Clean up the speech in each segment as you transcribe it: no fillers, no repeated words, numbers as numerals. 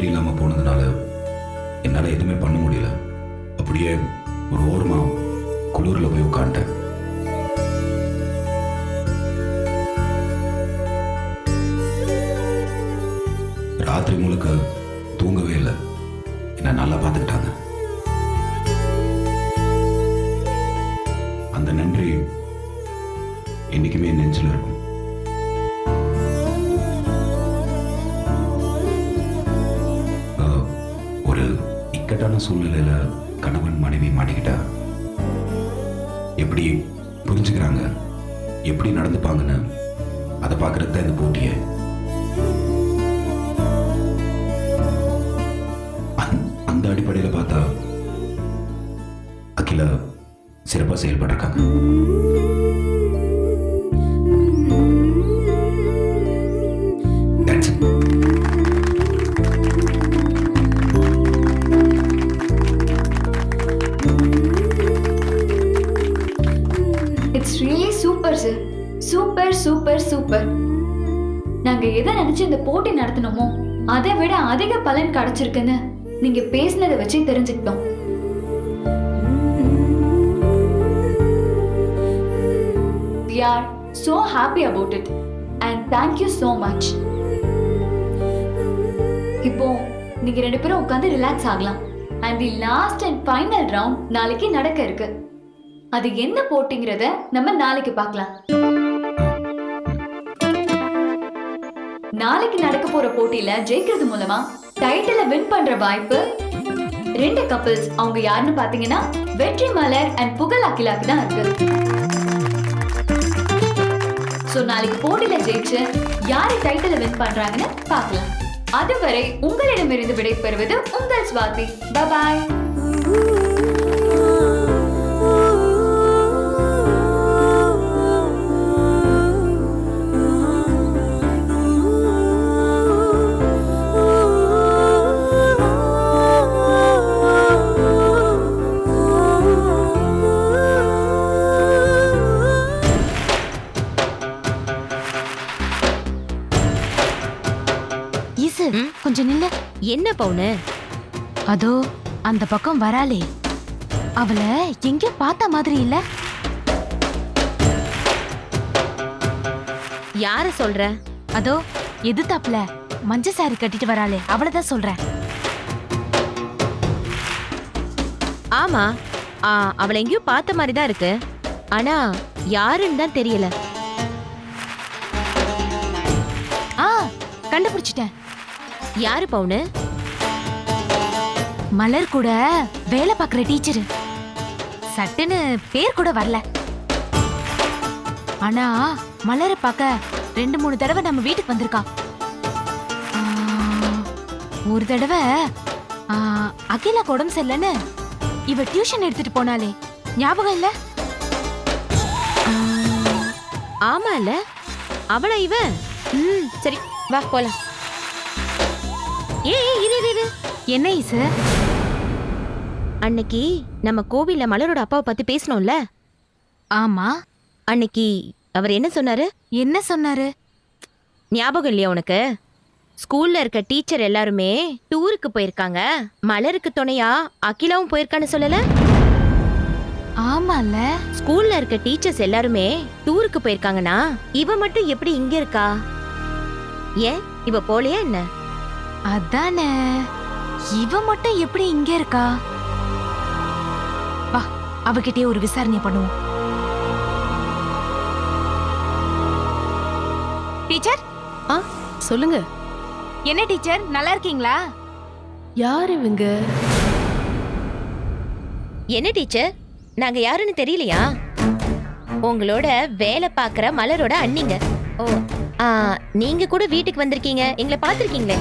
சரியில்லாமல் போனதுனால என்னால் எதுவுமே பண்ண முடியல. அப்படியே ஒரு ஓரமா குளிரில் போய் உட்காந்துட்டேன். ராத்திரி முழுக்க தூங்கவே இல்லை. என்னை நல்லா பார்த்துக்கிட்டாங்க. அந்த நன்றி என்னைக்குமே என் நெஞ்சில் இருக்கும். ஒரு இக்கட்டான சூழ்நிலையில கணவன் மனைவி மாட்டிக்கிட்டா எப்படி புரிஞ்சுக்கிறாங்க, எப்படி நடந்துப்பாங்கன்னு அதை பார்க்கறது தான் இந்த போட்டியை. அந்த அடிப்படையில் பார்த்தா அகிலா சிறப்பாக செயல்பட்டிருக்காங்க. It's really super sir. Super super super. நாங்க எதை நினைச்சு இந்த போட்டி நடத்தினோமோ அதை விட அதிக பலன் கிடைச்சிருக்குன்னு நீங்க பேசினதை வச்சு தெரிஞ்சுக்கிட்டோம். We are so happy about it and thank you so much. இப்போ நீங்க ரெண்டு பேரும் உட்கார்ந்து ரிலாக்ஸ் ஆகலாம். And the last and final round நாளைக்கு நடக்க இருக்கு. அது என்ன போட்டிங்கறத நம்ம நாளைக்கு பார்க்கலாம். நாளைக்கு நடக்க போற போட்டியில ஜெயிக்கிறது மூலமா டைட்டிலை வின் பண்ற வாய்ப்பு ரெண்டு கப்பிள்ஸ், அவங்க யாருன்னு பாத்தீங்கன்னா வெற்றி மலர் அண்ட் புகழ் அகிலாக்கு தான் இருக்கு. சோ நாளைக்கு போட்டியில ஜெயிச்சு யாரு டைட்டிலை வின் பண்றாங்கன்னு பார்க்கலாம். அதுவரை உங்களிடமிருந்து விடைபெறுவது உங்கள் ஸ்வாதி. Bye bye. கொஞ்சம் நில்ல. என்ன பவுனு? அதோ அந்த பக்கம் வராளே, அவளை எங்க பார்த்த மாதிரி இல்ல? யார சொல்ற? அதோ எதிர்த்தாப்புல மஞ்ச சாரி கட்டிட்டு வராளே, அவளதான் சொல்றேன். ஆமா, அவளை எங்கேயும் பார்த்த மாதிரி தான் இருக்கு. ஆனா யாருன்னு தான் தெரியல. கண்டுபிடிச்சிட்டேன். யாரு பவுனு? மலர் கூட வேலை பார்க்குற டீச்சரு. சட்டுன்னு பேர் கூட வரல. ஆனா மலரை பார்க்க 2-3 தடவை நம்ம வீட்டுக்கு வந்திருக்கா. ஒரு தடவை அகிலா உடம்பு சரியில்லைன்னு இவ டியூஷன் எடுத்துட்டு போனாலே, ஞாபகம் இல்ல? ஆமா இல்ல, அவளா இவ? சரி வா போலாம். இரு. என்ன ஈசு? அன்னைக்கு நம்ம கோவில்ல மலரோட அப்பாவை பத்தி பேசணும்ல? ஆமா. அன்னைக்கு அவர் என்ன சொன்னாரு? என்ன சொன்னாரு? ஞாபகம் இல்லையா உனக்கு? ஸ்கூல்ல இருக்க டீச்சர் எல்லாருமே டூருக்கு போயிருக்காங்க, மலருக்கு துணையா அகிலாவும் போயிருக்கான்னு சொல்லல? ஆமால. ஸ்கூல்ல இருக்க டீச்சர்ஸ் எல்லாருமே டூருக்கு போயிருக்காங்கன்னா இவ மட்டும் எப்படி இங்க இருக்கா? ஏன் இவ போலையா என்ன? அதானே, இவ மட்டும் எப்படி இங்க இருக்கா? வா, அவகிட்டே ஒரு விசாரணை பண்ணுவோம். டீச்சர். சொல்லுங்க. என்ன டீச்சர், நல்லா இருக்கீங்களா? யார் இவங்க? என்ன டீச்சர், நாங்க யாருன்னு தெரியலையா? உங்களோட வேலை பார்க்குற மலரோட அண்ணிங்க. ஓ, நீங்க கூட வீட்டுக்கு வந்திருக்கீங்க, எங்களை பார்த்திருக்கீங்களே.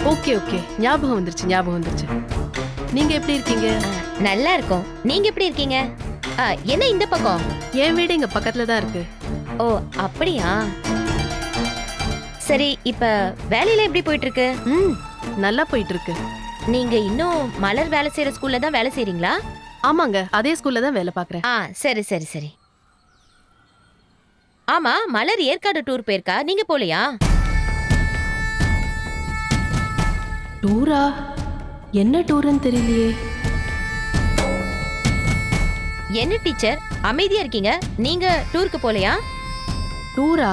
ஓகே ஞாபகம் வந்துருச்சு. நீங்க எப்படி இருக்கீங்க? நல்லா இருக்கோம். நீங்க எப்படி இருக்கீங்க? என்ன இந்த பக்கம்? என் வீடு இங்க பக்கத்துல தான் இருக்கு. ஓ அப்படியா? சரி, இப்ப வேலையில எப்படி போயிட்டு இருக்கு? நல்லா போயிட்டு இருக்கு. நீங்க இன்னும் மலர் வேலை செய்யற ஸ்கூல்ல தான் வேலை செய்றீங்களா? ஆமாங்க, அதே ஸ்கூல்ல தான் வேலை பார்க்கறேன். சரி. ஆமா, மலர் ஏற்காடு டூர் போயிருக்கா, நீங்க போலையா? டூரா? என்ன டூருன்னு தெரியலையே. என்ன டீச்சர் அமைதியா இருக்கீங்க? நீங்க டூருக்கு போலையா? டூரா?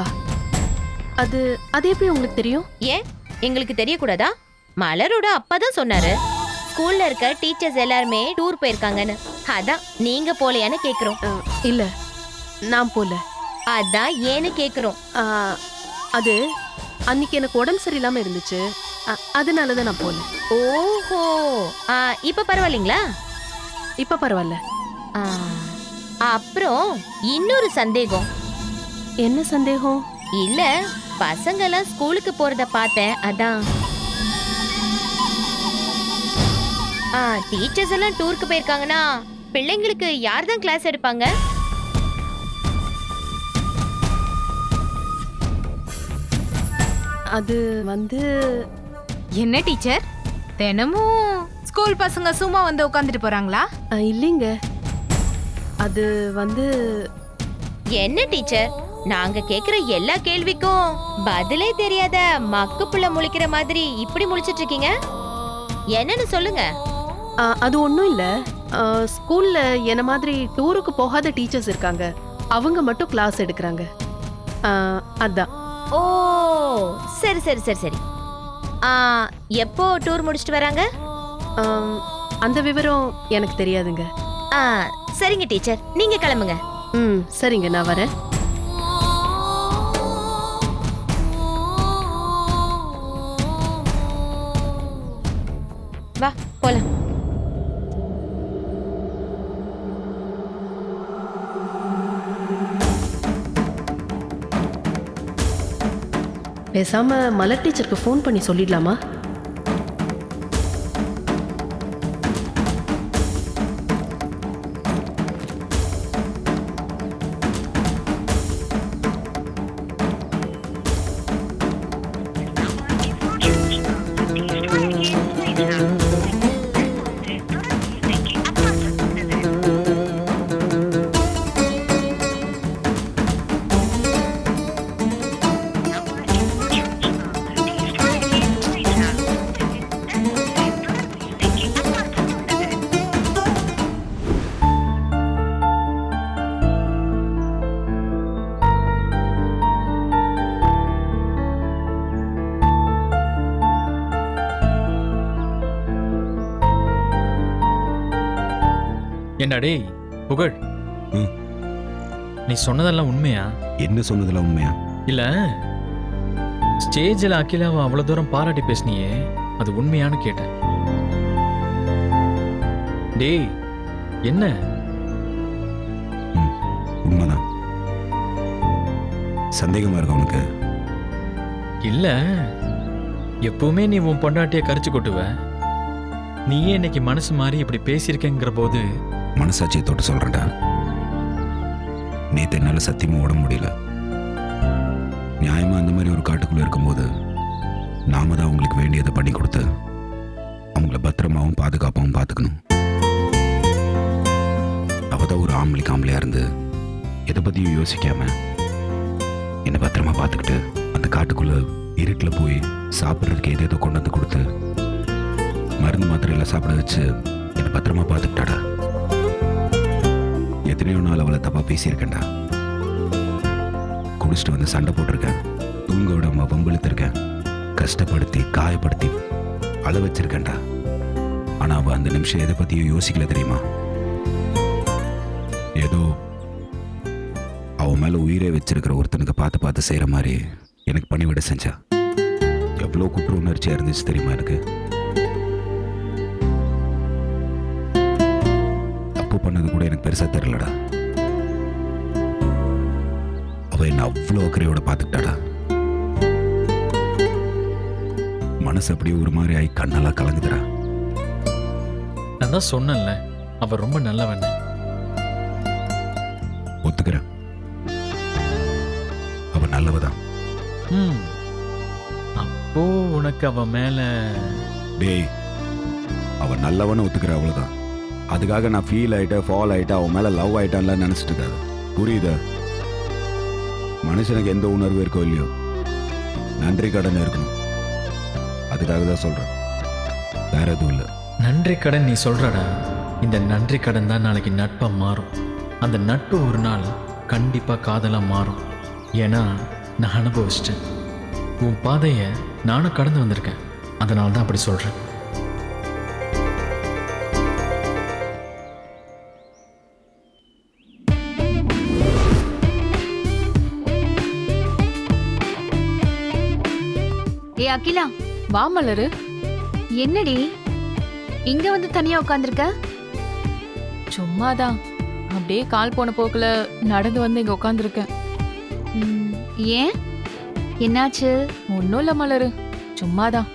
அது அது எப்படி உங்களுக்கு தெரியும்? ஏன் எங்களுக்கு தெரியக்கூடாதா? மலரோட அப்பா தான் சொன்னாரு ஸ்கூல்ல இருக்க டீச்சர்ஸ் எல்லாருமே டூர் போயிருக்காங்கன்னு. அதான் நீங்க போலையான்னு கேக்குறோம். இல்ல, நான் போல. அதான் ஏன்னு கேக்குறோம். அது அன்னைக்கு எனக்கு உடம்பு சரியில்லாம இருந்துச்சு, அதனாலதான் நான் போல. ஓஹோ, இப்ப பரவாயில்லைங்களா? இப்ப பரவாயில்ல. ஆ, அப்புறம் இன்னொரு சந்தேகம். என்ன சந்தேகம்? இல்ல, பசங்க எல்லாம் ஸ்கூலுக்கு போறத பார்த்தேன், அதான். டீச்சர்ஸ் எல்லாம் டூருக்கு போயிருக்காங்கன்னா பிள்ளைங்களுக்கு யார் தான் கிளாஸ் எடுப்பாங்க? அது வந்து என்ன டீச்சர், தினமும் ஸ்கூல் பசங்க சும்மா வந்து உட்காந்துட்டு போறாங்களா? இல்லைங்க, அது வந்து என்ன டீச்சர், நாங்க கேக்குற எல்லா கேள்விக்கும் பதிலே தெரியாத மக்கு புள்ள முழிக்கிற மாதிரி இப்படி முழிச்சிட்டு இருக்கீங்க. என்னன்னு சொல்லுங்க. அது ஒன்றும் இல்லை. ஸ்கூல்ல என்ன மாதிரி டூருக்கு போகாத டீச்சர்ஸ் இருக்காங்க, அவங்க மட்டும் கிளாஸ் எடுக்கிறாங்க. அதான். ஓ, சரி சரி சரி சரி. எப்போ டூர் முடிச்சிட்டு வராங்க? அந்த விவரம் எனக்கு தெரியாதுங்க. சரிங்க டீச்சர், நீங்க கிளம்புங்க. சரிங்க, நான் வரேன். வா போலாம். பேசாம மலர் டீச்சருக்கு ஃபோன் பண்ணி சொல்லிடலாமா? என்னடே புகழ், நீ சொன்னதெல்லாம் உண்மையா? என்ன சொன்னதெல்லாம் உண்மையா? இல்ல, ஸ்டேஜில் அகிலாவை அவ்வளவு தூரம் பாராட்டி பேசினியே, அது உண்மையான்னு கேட்டேன். டேய், என்ன? உண்மைதான். சந்தேகமா இருக்கு உனக்கு? இல்ல, எப்பவுமே நீ உன் பொண்டாட்டிய கரிச்சு கொட்டுவ. நீயே இன்னைக்கு மனசு மாறி இப்படி பேசியிருக்கேங்கிற போது மனசாட்சியை தொட்டு சொல்றேன்டா. நேத்து என்னால சத்தியமா ஓட முடியல. நியாயமா அந்த மாதிரி ஒரு காட்டுக்குள்ள இருக்கும்போது நாம தான் அவங்களுக்கு வேண்டியதை பண்ணி கொடுத்து அவங்கள பத்திரமாவும் பாதுகாப்பாகவும் பார்த்துக்கணும். அவதான் ஒரு ஆம்பளையா இருந்து எதை பத்தியும் யோசிக்காம என்னை பத்திரமா பார்த்துக்கிட்டு அந்த காட்டுக்குள்ள இருட்டில் போய் சாப்பிட்றதுக்கு எதேதோ கொண்டு வந்து கொடுத்து மருந்து மாத்திரையில சாப்பிட வச்சு என்னை பத்திரமா பார்த்துக்கிட்டாடா. எத்தனையோ நாள் அவளை தப்பா பேசியிருக்கேன்டா. குடிச்சிட்டு வந்து சண்டை போட்டிருக்கேன், தூங்க விடாம வம்பிழுத்திருக்கேன், கஷ்டப்படுத்தி காயப்படுத்தி அழ வச்சிருக்கேன்டா. ஆனா அவ அந்த நிமிஷம் எதை பத்தியும் யோசிக்கல தெரியுமா? ஏதோ அவன் மேல உயிரை வச்சிருக்கிற ஒருத்தனுக்கு பார்த்து பார்த்து செய்யற மாதிரி எனக்கு பணிவிட செஞ்சா. எவ்வளோ குற்ற உணர்ச்சியா இருந்துச்சு தெரியுமா எனக்கு? பண்ணது கூட எனக்கு பெருசா தெரியலடா. அவ என்ன அவ்வளோ அக்கறையோட பார்த்துக்கிட்டாடா. மனசு அப்படியே ஒரு மாதிரி ஆகி கண்ணெல்லாம் கலங்குதுடா. நான் தான் சொன்னேன்ல, அவ ரொம்ப நல்லவன். ஒத்துக்கிறேன், அவ நல்லவதான். அப்போ உனக்கு அவ மேல? டேய், அவ நல்லவன்னு ஒத்துக்கிற, அவ்வளவுதான். அதுக்காக நான் ஃபீல் ஆயிட்டேன், ஃபால் ஆயிட்டேன், அவன் மேல லவ் ஆயிட்டான்லாம் நினைச்சிட்டு இருக்காது. புரியுதா? மனுஷனுக்கு எந்த உணர்வு இருக்கோ இல்லையோ, நன்றி கடன் இருக்கணும். அதுக்காக தான் சொல்றேன். வேற எதுவும் இல்லை. நன்றி கடன் நீ சொல்றடா. இந்த நன்றி கடன் தான் நாளைக்கு நட்பா மாறும். அந்த நட்பு ஒரு நாள் கண்டிப்பா காதலா மாறும். ஏன்னா நான் அனுபவிச்சிட்டேன். உன் பாதையை நானும் கடந்து வந்திருக்கேன். அதனால தான் அப்படி சொல்றேன். ஏ அகிலா, வா மலரு. என்னடி இங்க வந்து தனியா உட்காந்துருக்க? சும்மாதான் அப்படியே கால் போன போக்குல நடந்து வந்து இங்க உட்காந்துருக்கேன். ஏன், என்னாச்சு? ஒன்னும் இல்ல மலரு, சும்மாதான்.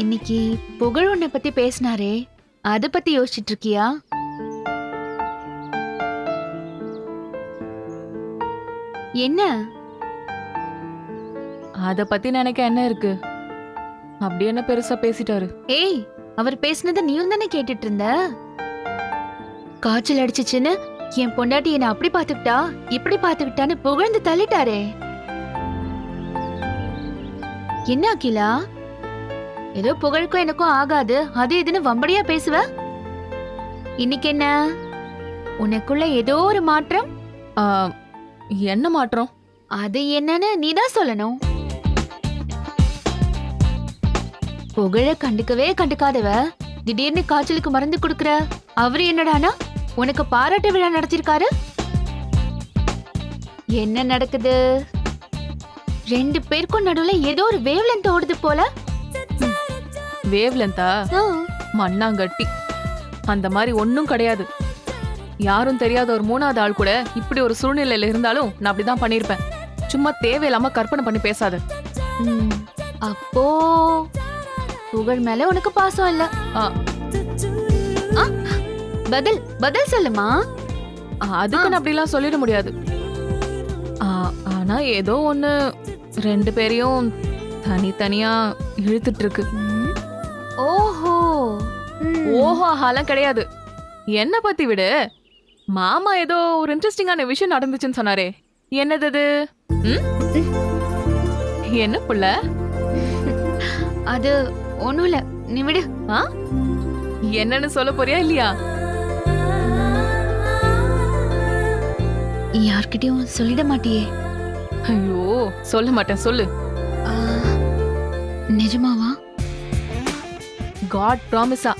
இன்னைக்கு புகழ் உன்னை பத்தி பேசினாரே, அத பத்தி யோசிச்சுட்டு இருக்கியா? என்ன? அத பத்தி நினைக்க என்ன இருக்கு? அப்படி என்ன பெருசா பேசிட்டாரு? ஏய், அவர் பேசினதை நீயும் தானே கேட்டுட்டு இருந்த? காய்ச்சல் அடிச்சுச்சுன்னு என் பொண்டாட்டி என்ன அப்படி பாத்துக்கிட்டா இப்படி பாத்துக்கிட்டான்னு புகழ்ந்து தள்ளிட்டாரே. என்ன அகிலா, ஏதோ புகழுக்கும் எனக்கும் ஆகாது அது இதுன்னு வம்படியா பேசுவ. இன்னைக்கு என்ன, உனக்குள்ள ஏதோ ஒரு மாற்றம்? ஆ, என்ன மாற்றம்? அது என்னன்னு நீதான் சொல்லணும். புகழ கண்டுக்கவே கண்டுக்காதவ திடீர்னு காய்ச்சலுக்கு மருந்து கொடுக்கற. அவரு என்னடானா உனக்கு பாராட்டு விழா நடத்திருக்காரு. என்ன நடக்குது? ரெண்டு பேருக்கும் நடுவுல ஏதோ ஒரு வேவ் லென்த் ஓடுது போல. வேவ் லென்த்தா? ஆ, மண்ணாங்கட்டி. அந்த மாதிரி ஒன்னும் கிடையாது. யாரும் தெரியாத ஒரு மூணாவது ஆள் கூட இப்படி ஒரு சூழ்நிலையில இருந்தாலும் நான் அப்படிதான் பண்ணிருப்பேன். சும்மா தேவையில்லாம கற்பனை பண்ணி பேசாத. ம், அப்போ புகழ் மேல உனக்கு பாசம் இல்ல. ஆ, ஆ, பதில் பதில் சொல்லுமா. அதுக்கு நான் அப்படிலாம் சொல்லிட முடியாது. ஆனா ஏதோ ஒண்ணு ரெண்டு பேரையும் தனித்தனியா இழுத்துட்டு இருக்கு. ஓஹோ. ஓஹோ ஆஹாலாம் கிடையாது. என்ன பத்தி விடு. மாமா ஏதோ ஒரு இன்ட்ரெஸ்டிங்கான விஷயம் நடந்துச்சுன்னு சொன்னாரே, என்னது அது? ம்? என்ன புள்ள? அது ஒண்ணும் இல்ல, நீ விடு. ஆ? என்னன்னு சொல்ல போறியா இல்லையா? யார்கிட்டயும் சொல்லிட மாட்டியே? ஐயோ, சொல்ல மாட்டேன், சொல்லு. ஆ, நிஜமாவா? காட் ப்ராமிஸா?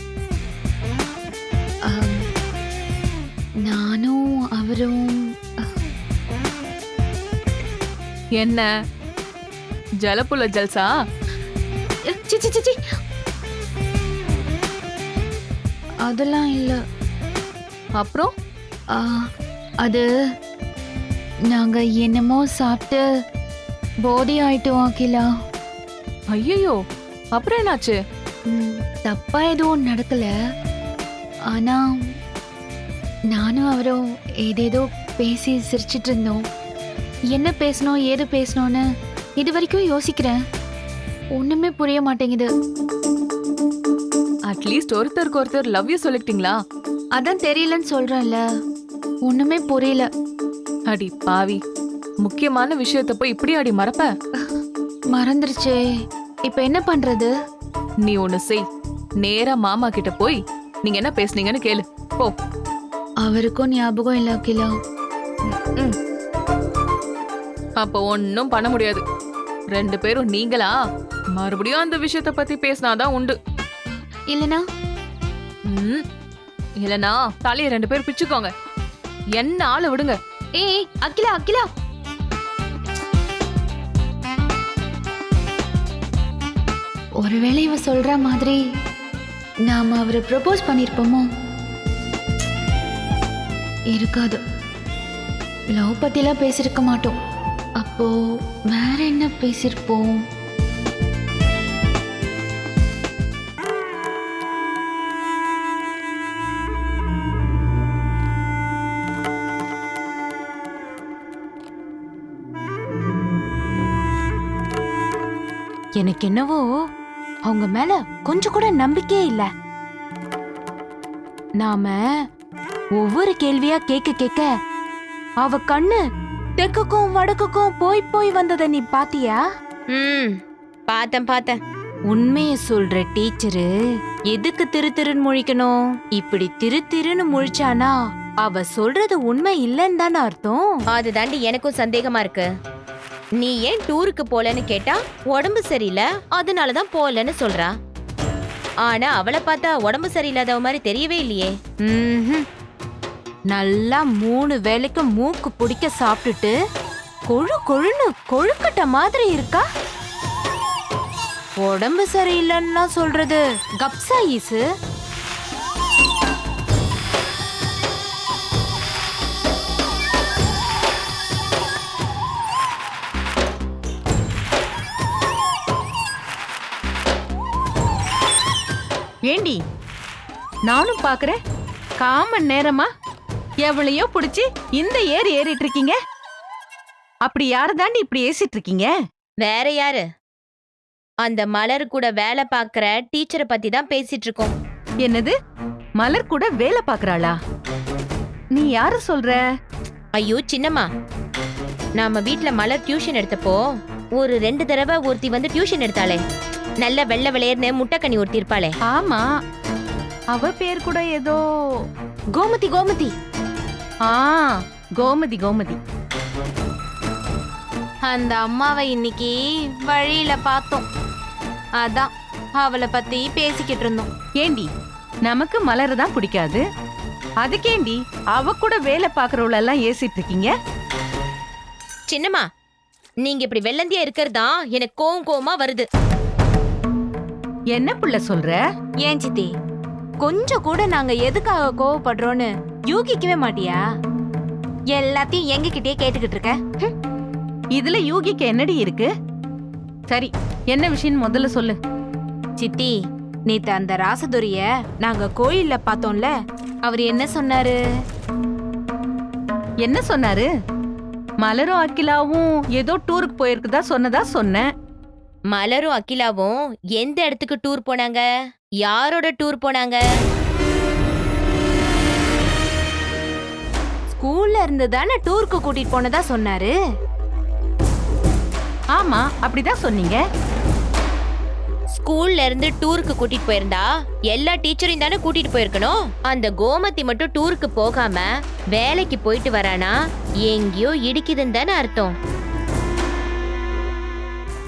ஆம், நானும் அவரும் என்ன ஜலப்புல ஜல்சா? சி, சி, சி, சி. அதெல்லாம் இல்ல. அப்புறம் ஆ, அது நாங்க என்னமோ சாப்பிட்டு போதை ஆயிட்டோம் அகிலா. ஐயோ, அப்புறம் என்னாச்சு? தப்பா எதுவும் நடக்கல. ஆனா நானும் அவரும் ஏதேதோ பேசி சிரிச்சிட்டு இருந்தோம். என்ன பேசணும் ஏது பேசணும்னு இது வரைக்கும் யோசிக்கிறேன். ஒண்ணுமே புரிய மாட்டேங்குது. அட்லீஸ்ட் ஒருத்தருக்கு ஒருத்தர் லவ் யூ சொல்லிட்டீங்களா? அதான் தெரியலன்னு சொல்றேன்ல, ஒண்ணுமே புரியல. அடி பாவி, முக்கியமான விஷயத்த போய் இப்படி அடி மறப்ப? மறந்துருச்சே, இப்ப என்ன பண்றது? நீ ஒண்ணு செய், நேரா மாமா கிட்ட போய் நீங்க என்ன பேசுனீங்கன்னு கேளு போ. அவருக்கும் ஞாபகம் இல்ல அகிலா. ம். அப்ப ஒன்னும் பண்ண முடியாது. ரெண்டு பேரும் நீங்களா மறுபடியும் அந்த விஷயத்த பத்தி பேசினாதான் உண்டு. இல்லனா ம். இல்லனா தலைய ரெண்டு பேரும் பிச்சுக்கோங்க. என்ன ஆளு விடுங்க. ஏய் அகிலா, அகிலா. ஒருவேளை இவ சொல்ற மாதிரி நாம அவரை ப்ரப்போஸ் பண்ணிருப்போமோ? இருக்காது. லவ் பத்திலாம் பேசிருக்க மாட்டோம். அப்போ வேற என்ன பேசிருப்போம்? எனக்கு என்னவோ அவங்க மேல கொஞ்சம் கூட நம்பிக்கையே இல்ல. நாம ஒவ்வொரு கேள்வியா கேட்க கேட்க அவ கண்ணு தெற்குக்கும் வடக்குக்கும் போய் போய் வந்தத நீ பாத்தியா? ம், பார்த்தேன் பார்த்தேன். உண்மைய சொல்ற டீச்சரு எதுக்கு திரு திருன்னு முழிக்கணும்? இப்படி திரு திருன்னு முழிச்சானா அவ சொல்றது உண்மை இல்லைன்னு தானே அர்த்தம். அது தாண்டி எனக்கும் சந்தேகமா இருக்கு. நீ ஏன் டூருக்கு போலன்னு கேட்டா உடம்பு சரியில்லை அதனாலதான் போலன்னு சொல்றா. ஆனா அவளை பார்த்தா உடம்பு சரியில்லாதவ மாதிரி தெரியவே இல்லையே. ம்ஹும். நல்லா 3 வேளைக்கு மூக்கு பிடிக்க சாப்பிட்டுட்டு கொழு கொழுன்னு கொழுக்கட்ட மாதிரி இருக்கா. உடம்பு சரியில்லைன்னா சொல்றது கப்சா ஈசு. ஏண்டி நானும் பாக்குறேன், காமன் நேரமா எவளையோ புடிச்சு இந்த ஏறிட்டு இருக்கீங்க. அப்படி யாரு தாண்டி இப்படி ஏசிட்டு இருக்கீங்க? வேற யாரு? அந்த மலர் கூட வேலை பாக்குற டீச்சரை பத்தி தான் பேசிட்டு இருக்கோம். என்னது, மலர் கூட வேலை பாக்குறாளா? நீ யாரு சொல்ற? ஐயோ சின்னம்மா, நாம வீட்ல மலர் டியூஷன் எடுத்தப்போ ஒரு 2 தடவை ஒருத்தி வந்து டியூஷன் எடுத்தாளே, நல்ல வெள்ளை வெளியேர்னு முட்டைக்கண்ணி ஒருத்தி இருப்பாளே. ஆமா, அவ பேர் கூட ஏதோ கோமதி கோமதி. ஆ கோமதி கோமதி. அந்த அம்மாவை இன்னைக்கு வழியில பார்த்தோம். அதான் அவளை பத்தி பேசிக்கிட்டு இருந்தோம். ஏண்டி நமக்கு மலரை தான் பிடிக்காது, அதுக்கேண்டி அவ கூட வேலை பாக்குறவளெல்லாம் ஏசிட்டு இருக்கீங்க? சின்னம்மா, நீங்க இப்படி வெள்ளந்தியா இருக்கிறதா எனக்கு கோவமா வருது. என்ன புள்ள சொல்ற? ஏன் சித்தி, கொஞ்சம் கூட நாங்க எதுக்காக கோவப்படுறோன்னு யூகிக்கவே மாட்டியா? எல்லாத்தையும் எங்க கிட்டே கேட்டுக்கிட்டு இருக்க. ஹம். இதுல யூகிக்கு என்னடி இருக்கு? சரி, என்ன விஷயம் முதல்ல சொல்லு. சித்தி, நேத்து அந்த ராசதுரிய நாங்க கோயில்ல பார்த்தோம்ல, அவர் என்ன சொன்னாரு? என்ன சொன்னாரு? மலரும் அகிலாவும் ஏதோ டூருக்கு போயிருக்குதா சொன்னதா சொன்னேன். மலரும் அகிலாவும் எந்த இடத்துக்கு டூர் போனாங்க? யாரோட டூர் போனாங்க? ஸ்கூல்ல இருந்து தானே டூருக்கு கூட்டிட்டு போனதா சொன்னாரு. ஆமா, அப்படிதான் சொன்னீங்க. ஸ்கூல்ல இருந்து டூருக்கு கூட்டிட்டு போயிருந்தா எல்லா டீச்சரையும் தானே கூட்டிட்டு போயிருக்கணும். அந்த கோமதி மட்டும் டூருக்கு போகாம வேலைக்கு போயிட்டு வரானா எங்கேயோ இடிக்குதுன்னு தானே அர்த்தம்.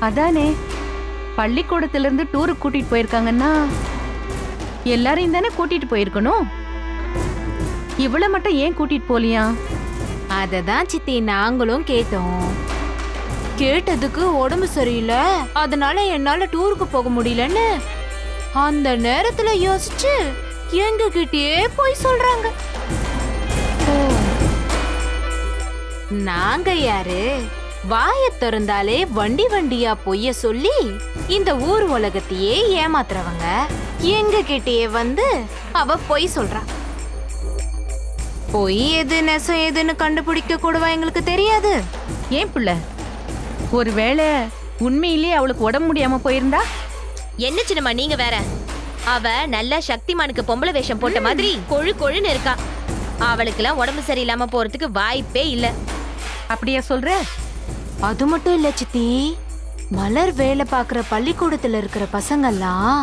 அதானே, பள்ளிக்கூடத்துல இருந்து டூருக்கு கூட்டிட்டு போயிருக்காங்கன்னா எல்லாரையும் தானே கூட்டிட்டு போயிருக்கணும். இவள மட்டும் ஏன் கூட்டிட்டு போலியா? அததான் சித்தி நாங்களும் கேட்டோம். கேட்டதுக்கு உடம்பு சரியில்லை, அதனால என்னால டூருக்கு போக முடியலன்னு அந்த நேரத்துல யோசிச்சு எங்க கிட்டயே போய் சொல்றாங்க. நாங்க யாரு? வாய திறந்தாலே வண்டி வண்டியா பொய்ய சொல்லி இந்த ஊர் உலகத்தையே ஏமாத்துறவங்க எங்க கிட்டயே வந்து அவ பொய் சொல்றா. பொய் எது நெசம் எதுன்னு கண்டுபிடிக்க கூடவா எங்களுக்கு தெரியாது? ஏன் புள்ள, ஒருவேளை உண்மையிலேயே அவளுக்கு உடம்பு முடியாம போயிருந்தா? என்ன சின்னம்மா நீங்க வேற? அவ நல்ல சக்திமானுக்கு பொம்பளை வேஷம் போட்ட மாதிரி கொழு கொழுன்னு இருக்கா. அவளுக்கெல்லாம் உடம்பு சரியில்லாம போறதுக்கு வாய்ப்பே இல்ல. அப்படியா சொல்ற? அது மட்டும் இல்ல சித்தி, மலர் வேலை பாக்குற பள்ளிக்கூடத்துல இருக்கிற பசங்கெல்லாம்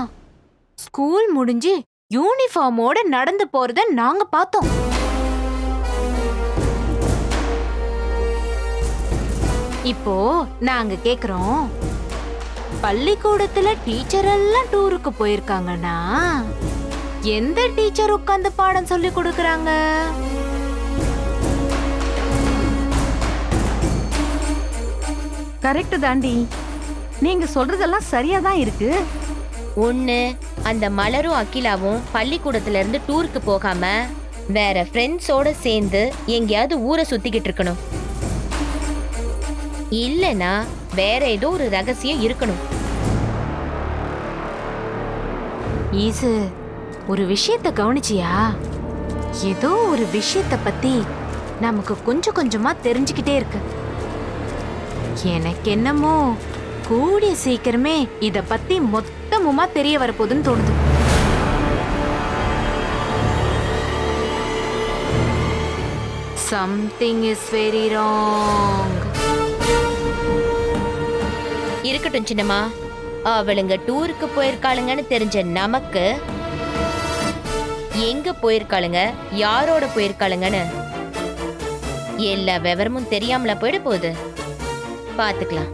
ஸ்கூல் முடிஞ்சு யூனிஃபார்மோட நடந்து போறத நாங்க பார்த்தோம். இப்போ நாங்க கேக்குறோம், பள்ளிக்கூடத்துல டீச்சர் எல்லாம் டூருக்கு போயிருக்காங்கன்னா எந்த டீச்சர் உட்கார்ந்து பாடம் சொல்லி கொடுக்கறாங்க? கரெக்ட் தாண்டி, நீங்க சொல்றதெல்லாம் சரியா தான் இருக்கு. ஒண்ணு, அந்த மலரும் அகிலாவும் பள்ளிக்கூடத்துல இருந்து டூருக்கு போகாம வேற ஃப்ரெண்ட்ஸோட சேர்ந்து எங்கேயாவது ஊரை சுத்திக்கிட்டு இருக்கணும். இல்லனா வேற ஏதோ ஒரு ரகசியம் இருக்கணும். ஈசு, ஒரு விஷயத்த கவனிச்சியா? ஏதோ ஒரு விஷயத்த பத்தி நமக்கு கொஞ்சம் கொஞ்சமா தெரிஞ்சுக்கிட்டே இருக்கு. எனக்கு என்னமோ கூடிய சீக்கிரமே இத பத்தி மொத்தமுமா தெரிய வரப்போகுதுன்னு தோணுது. Something is very wrong. இருக்கட்டும் சின்னம்மா, அவளுங்க டூருக்கு போயிருக்காளுங்கன்னு தெரிஞ்ச நமக்கு எங்க போயிருக்காளுங்க, யாரோட போயிருக்காளுங்கன்னு எல்லா விவரமும் தெரியாமல போயிட போகுது. பாத்துக்கலாம்.